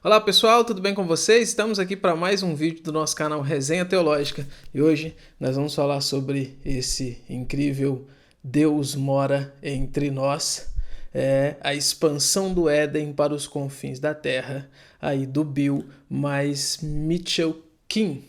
Olá pessoal, tudo bem com vocês? Estamos aqui para mais um vídeo do nosso canal Resenha Teológica e hoje nós vamos falar sobre esse incrível Deus mora entre nós, a expansão do Éden para os confins da Terra, aí do Bill mais Mitchell Kim.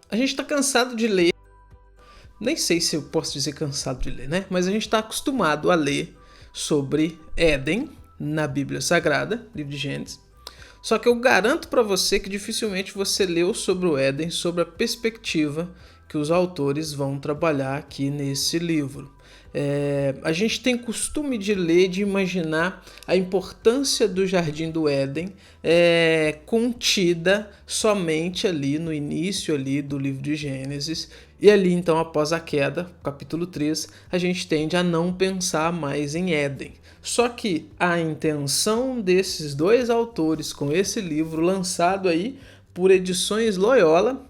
A gente está cansado de ler. Nem sei se eu posso dizer cansado de ler, né? Mas a gente está acostumado a ler sobre Éden na Bíblia Sagrada, livro de Gênesis. Só que eu garanto para você que dificilmente você leu sobre o Éden, sobre a perspectiva que os autores vão trabalhar aqui nesse livro. A gente tem costume de ler, de imaginar a importância do Jardim do Éden contida somente ali no início ali do livro de Gênesis. E ali então, após a queda, capítulo 3, a gente tende a não pensar mais em Éden. Só que a intenção desses dois autores com esse livro lançado aí por Edições Loyola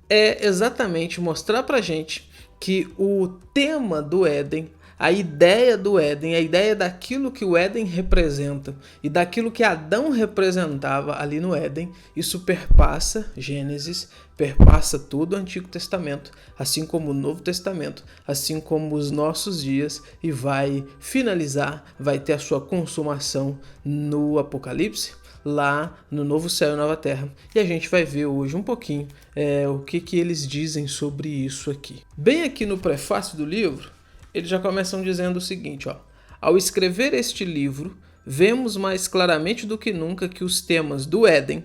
é exatamente mostrar pra gente que o tema do Éden, a ideia do Éden, a ideia daquilo que o Éden representa e daquilo que Adão representava ali no Éden, isso perpassa Gênesis, perpassa todo o Antigo Testamento, assim como o Novo Testamento, assim como os nossos dias, e vai finalizar, vai ter a sua consumação no Apocalipse, lá no Novo Céu e Nova Terra. E a gente vai ver hoje um pouquinho o que eles dizem sobre isso aqui. Bem aqui no prefácio do livro, eles já começam dizendo o seguinte, ó: ao escrever este livro, vemos mais claramente do que nunca que os temas do Éden,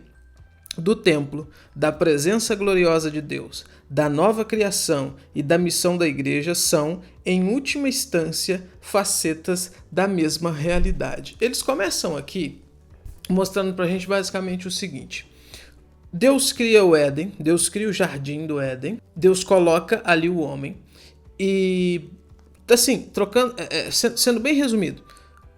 do templo, da presença gloriosa de Deus, da nova criação e da missão da igreja são, em última instância, facetas da mesma realidade. Eles começam aqui mostrando pra gente basicamente o seguinte: Deus cria o Éden, Deus cria o jardim do Éden, Deus coloca ali o homem e, assim, sendo bem resumido,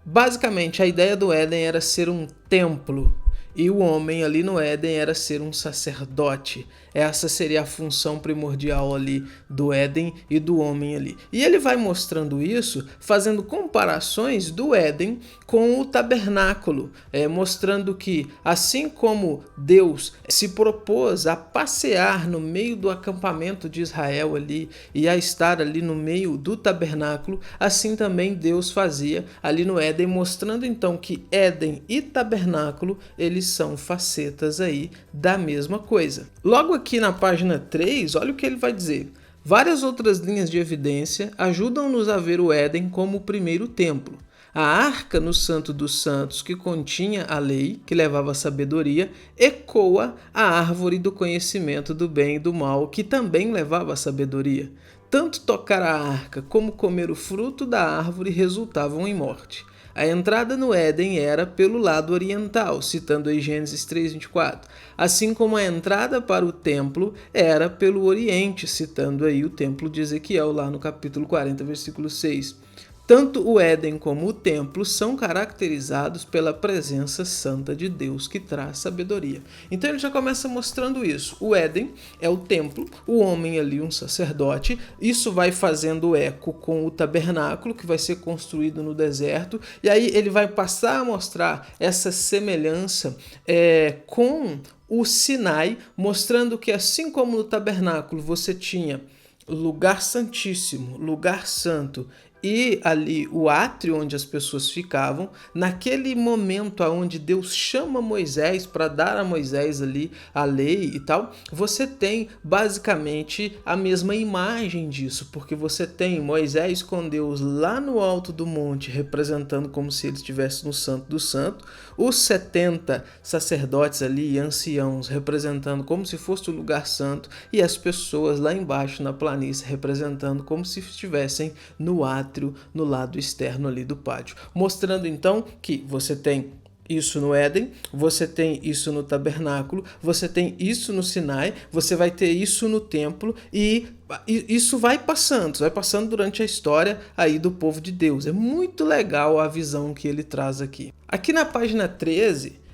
basicamente a ideia do Éden era ser um templo e o homem ali no Éden era ser um sacerdote. Essa seria a função primordial ali do Éden e do homem ali. E ele vai mostrando isso, fazendo comparações do Éden com o tabernáculo, mostrando que assim como Deus se propôs a passear no meio do acampamento de Israel ali e a estar ali no meio do tabernáculo, assim também Deus fazia ali no Éden, mostrando então que Éden e tabernáculo, eles são facetas aí da mesma coisa. Logo aqui na página 3, olha o que ele vai dizer: várias outras linhas de evidência ajudam-nos a ver o Éden como o primeiro templo. A arca no Santo dos Santos, que continha a lei, que levava a sabedoria, ecoa a árvore do conhecimento do bem e do mal, que também levava a sabedoria. Tanto tocar a arca como comer o fruto da árvore resultavam em morte. A entrada no Éden era pelo lado oriental, citando aí Gênesis 3:24, assim como a entrada para o templo era pelo oriente, citando aí o templo de Ezequiel lá no capítulo 40, versículo 6. Tanto o Éden como o templo são caracterizados pela presença santa de Deus que traz sabedoria. Então ele já começa mostrando isso. O Éden é o templo, o homem ali um sacerdote. Isso vai fazendo eco com o tabernáculo que vai ser construído no deserto. E aí ele vai passar a mostrar essa semelhança com o Sinai, mostrando que assim como no tabernáculo você tinha lugar santíssimo, lugar santo, e ali o átrio onde as pessoas ficavam, naquele momento onde Deus chama Moisés para dar a Moisés ali a lei e tal, você tem basicamente a mesma imagem disso, porque você tem Moisés com Deus lá no alto do monte, representando como se ele estivesse no Santo do Santo, os 70 sacerdotes ali, anciãos, representando como se fosse o lugar santo, e as pessoas lá embaixo na planície, representando como se estivessem no átrio, no lado externo ali do pátio, mostrando então que você tem isso no Éden, você tem isso no tabernáculo, você tem isso no Sinai, você vai ter isso no templo e isso vai passando durante a história aí do povo de Deus. É muito legal a visão que ele traz aqui. Aqui na página 13,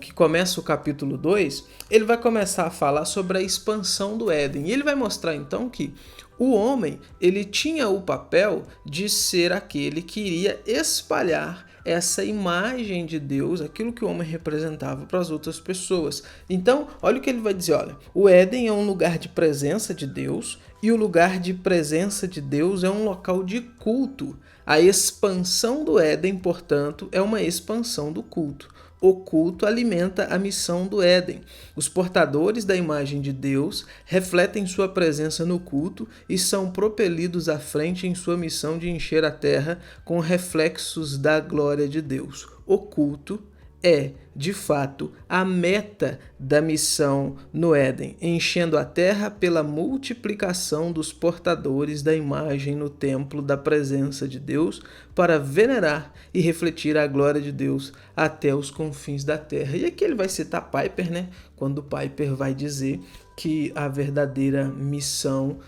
que começa o capítulo 2, ele vai começar a falar sobre a expansão do Éden. E ele vai mostrar então que O homem, ele tinha o papel de ser aquele que iria espalhar essa imagem de Deus, aquilo que o homem representava para as outras pessoas. Então, olha o que ele vai dizer, olha, o Éden é um lugar de presença de Deus e o lugar de presença de Deus é um local de culto. A expansão do Éden, portanto, é uma expansão do culto. O culto alimenta a missão do Éden. Os portadores da imagem de Deus refletem sua presença no culto e são propelidos à frente em sua missão de encher a terra com reflexos da glória de Deus. O culto é, de fato, a meta da missão no Éden, enchendo a terra pela multiplicação dos portadores da imagem no templo da presença de Deus para venerar e refletir a glória de Deus até os confins da terra. E aqui ele vai citar Piper, né? Quando Piper vai dizer que a verdadeira missão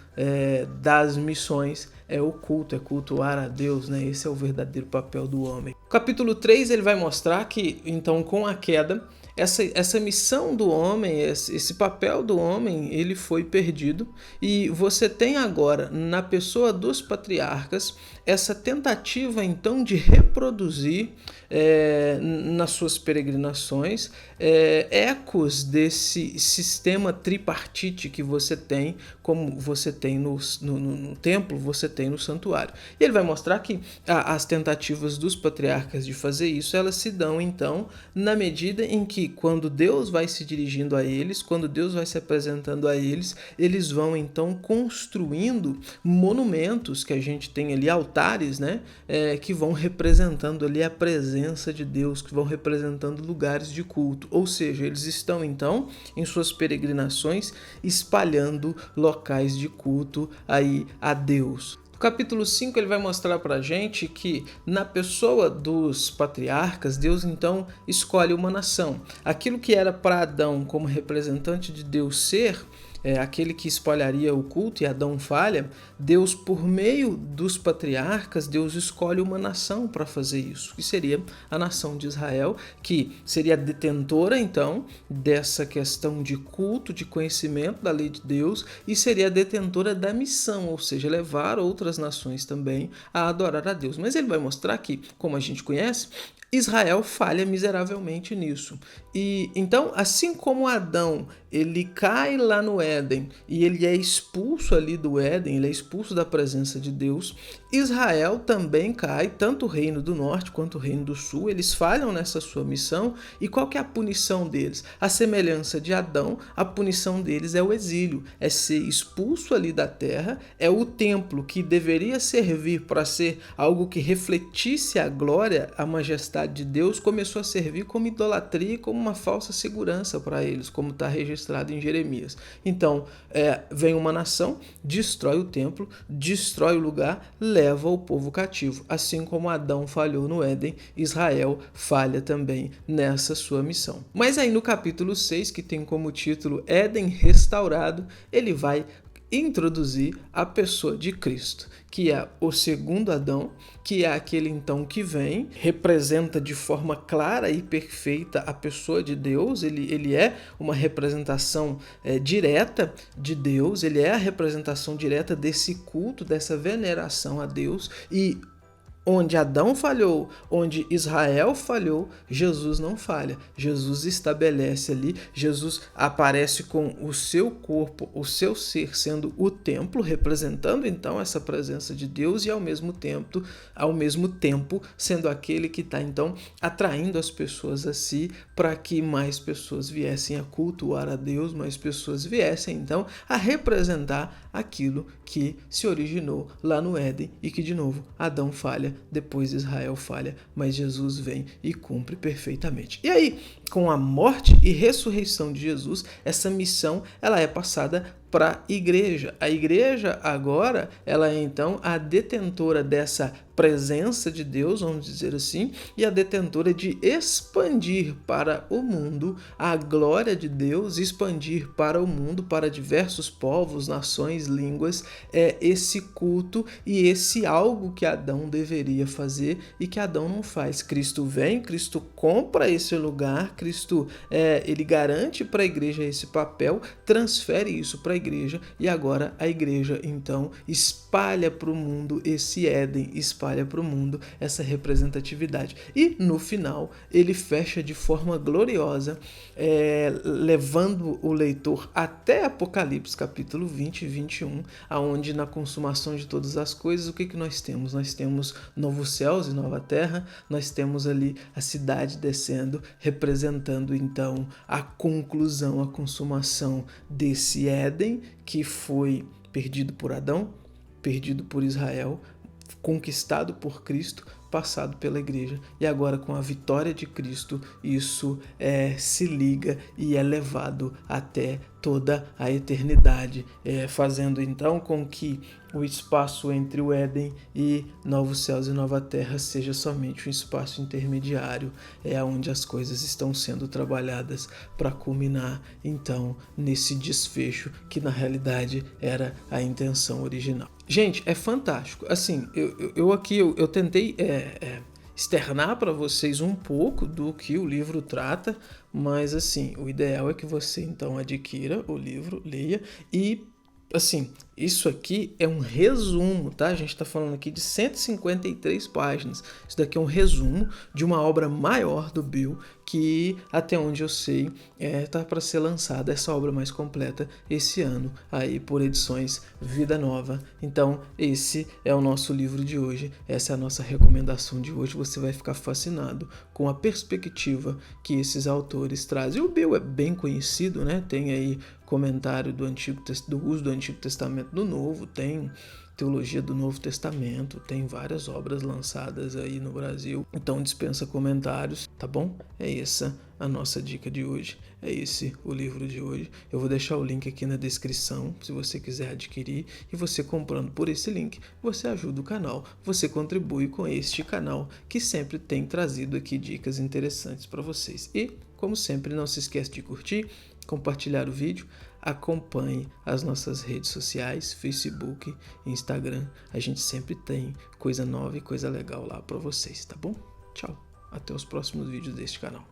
das missões é o culto, é cultuar a Deus, né? Esse é o verdadeiro papel do homem. Capítulo 3 ele vai mostrar que, então, com a queda, essa missão do homem, esse papel do homem, ele foi perdido e você tem agora, na pessoa dos patriarcas, essa tentativa então de reproduzir nas suas peregrinações ecos desse sistema tripartite que você tem, como você tem no templo, você tem no santuário. E ele vai mostrar que as tentativas dos patriarcas de fazer isso, elas se dão então na medida em que quando Deus vai se dirigindo a eles, quando Deus vai se apresentando a eles, eles vão então construindo monumentos que a gente tem ali, altares, né, que vão representando ali a presença de Deus, que vão representando lugares de culto. Ou seja, eles estão então em suas peregrinações espalhando locais de culto aí a Deus. No capítulo 5 ele vai mostrar pra gente que na pessoa dos patriarcas, Deus então escolhe uma nação. Aquilo que era para Adão como representante de Deus ser, aquele que espalharia o culto, e Adão falha, Deus, por meio dos patriarcas, Deus escolhe uma nação para fazer isso, que seria a nação de Israel, que seria detentora, então, dessa questão de culto, de conhecimento da lei de Deus, e seria detentora da missão, ou seja, levar outras nações também a adorar a Deus. Mas ele vai mostrar que, como a gente conhece, Israel falha miseravelmente nisso. E então, assim como Adão, ele cai lá no Éden e ele é expulso ali do Éden, ele é expulso da presença de Deus, Israel também cai, tanto o reino do norte quanto o reino do sul, eles falham nessa sua missão. E qual que é a punição deles? A semelhança de Adão, a punição deles é o exílio, é ser expulso ali da terra, é o templo que deveria servir para ser algo que refletisse a glória, a majestade de Deus, começou a servir como idolatria e como uma falsa segurança para eles, como está registrado em Jeremias. Então, vem uma nação, destrói o templo, destrói o lugar, leva o povo cativo. Assim como Adão falhou no Éden, Israel falha também nessa sua missão. Mas aí no capítulo 6, que tem como título Éden Restaurado, ele vai introduzir a pessoa de Cristo, que é o segundo Adão, que é aquele então que vem, representa de forma clara e perfeita a pessoa de Deus, ele é uma representação direta de Deus, ele é a representação direta desse culto, dessa veneração a Deus. E onde Adão falhou, onde Israel falhou, Jesus não falha. Jesus estabelece ali, Jesus aparece com o seu corpo, o seu ser sendo o templo, representando então essa presença de Deus, e ao mesmo tempo sendo aquele que está então atraindo as pessoas a si, para que mais pessoas viessem a cultuar a Deus, mais pessoas viessem então a representar aquilo que se originou lá no Éden e que de novo Adão falha, depois Israel falha, mas Jesus vem e cumpre perfeitamente. E aí, com a morte e ressurreição de Jesus, essa missão ela é passada para a igreja. A igreja agora, ela é então a detentora dessa presença de Deus, vamos dizer assim, e a detentora de expandir para o mundo a glória de Deus, expandir para o mundo, para diversos povos, nações, línguas, esse culto e esse algo que Adão deveria fazer e que Adão não faz. Cristo vem, Cristo compra esse lugar, Cristo ele garante para a igreja esse papel, transfere isso para a igreja, igreja, e agora a igreja então espalha para o mundo esse Éden, espalha para o mundo essa representatividade. E no final ele fecha de forma gloriosa, levando o leitor até Apocalipse capítulo 20 e 21, aonde na consumação de todas as coisas, o que nós temos? Nós temos novos céus e nova terra, nós temos ali a cidade descendo, representando então a conclusão, a consumação desse Éden que foi perdido por Adão, perdido por Israel, conquistado por Cristo, passado pela igreja, e agora com a vitória de Cristo isso se liga e é levado até toda a eternidade, fazendo então com que o espaço entre o Éden e novos céus e nova terra seja somente um espaço intermediário, onde as coisas estão sendo trabalhadas para culminar então nesse desfecho que na realidade era a intenção original. Gente, é fantástico. Assim, eu tentei externar para vocês um pouco do que o livro trata, mas assim, o ideal é que você então adquira o livro, leia e assim, isso aqui é um resumo, tá? A gente está falando aqui de 153 páginas. Isso daqui é um resumo de uma obra maior do Bill, que até onde eu sei está para ser lançada essa obra mais completa esse ano, aí por edições Vida Nova. Então esse é o nosso livro de hoje, essa é a nossa recomendação de hoje. Você vai ficar fascinado com a perspectiva que esses autores trazem. O Bill é bem conhecido, né? Tem aí comentário do uso do Antigo Testamento do Novo, tem teologia do Novo Testamento, tem várias obras lançadas aí no Brasil, então dispensa comentários, tá bom? É essa a nossa dica de hoje, é esse o livro de hoje. Eu vou deixar o link aqui na descrição, se você quiser adquirir, e você comprando por esse link, você ajuda o canal, você contribui com este canal, que sempre tem trazido aqui dicas interessantes para vocês. E, como sempre, não se esqueça de curtir, compartilhar o vídeo, acompanhe as nossas redes sociais, Facebook, Instagram. A gente sempre tem coisa nova e coisa legal lá para vocês, tá bom? Tchau, até os próximos vídeos deste canal.